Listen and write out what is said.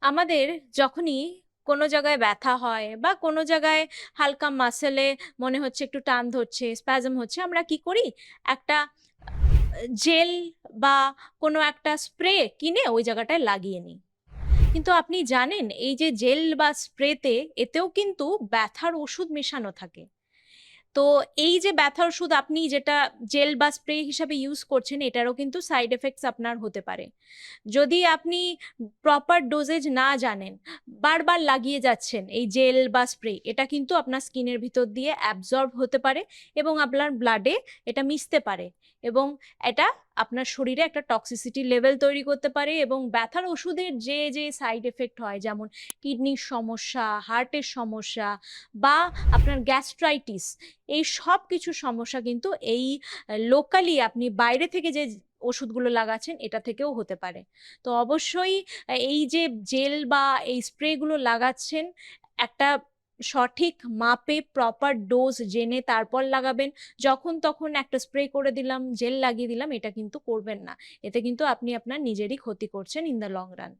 আমাদের যখনই কোনো জায়গায় ব্যথা হয় বা কোনো জায়গায় হালকা মাসেলে মনে হচ্ছে একটু টান ধরছে, স্প্যাজম হচ্ছে, আমরা কি করি? একটা জেল বা কোনো একটা স্প্রে কিনে ওই জায়গাটায় লাগিয়ে নিই। কিন্তু আপনি জানেন এই যে জেল বা স্প্রেতে এতেও কিন্তু ব্যথার ওষুধ মেশানো থাকে। তো এই যে ব্যথার ওষুধ আপনি যেটা জেল বা স্প্রে হিসাবে ইউজ করছেন, এটারও কিন্তু সাইড এফেক্টস আপনার হতে পারে। যদি আপনি প্রপার ডোজেজ না জানেন, বারবার লাগিয়ে যাচ্ছেন এই জেল বা স্প্রে, এটা কিন্তু আপনার স্কিনের ভিতর দিয়ে অ্যাবজর্ব হতে পারে এবং আপনার ব্লাডে এটা মিশতে পারে, এবং এটা আপনার শরীরে একটা টক্সিসিটি লেভেল তৈরি করতে পারে। এবং ব্যথার ওষুধের যে যে সাইড এফেক্ট হয়, যেমন কিডনির সমস্যা, হার্টের সমস্যা বা আপনার গ্যাস্ট্রাইটিস, এই সব কিছু সমস্যা কিন্তু এই লোকালি আপনি বাইরে থেকে যে ওষুধগুলো লাগাচ্ছেন এটা থেকেও হতে পারে। তো অবশ্যই এই যে জেল বা এই স্প্রেগুলো লাগাচ্ছেন, একটা সঠিক মাপে প্রপার ডোজ জেনে তারপর লাগাবেন। যখন তখন একটা স্প্রে করে দিলাম, জেল লাগিয়ে দিলাম, এটা কিন্তু করবেন না। এতে কিন্তু আপনি আপনার নিজেরই ক্ষতি করছেন ইন দ্য লং রান।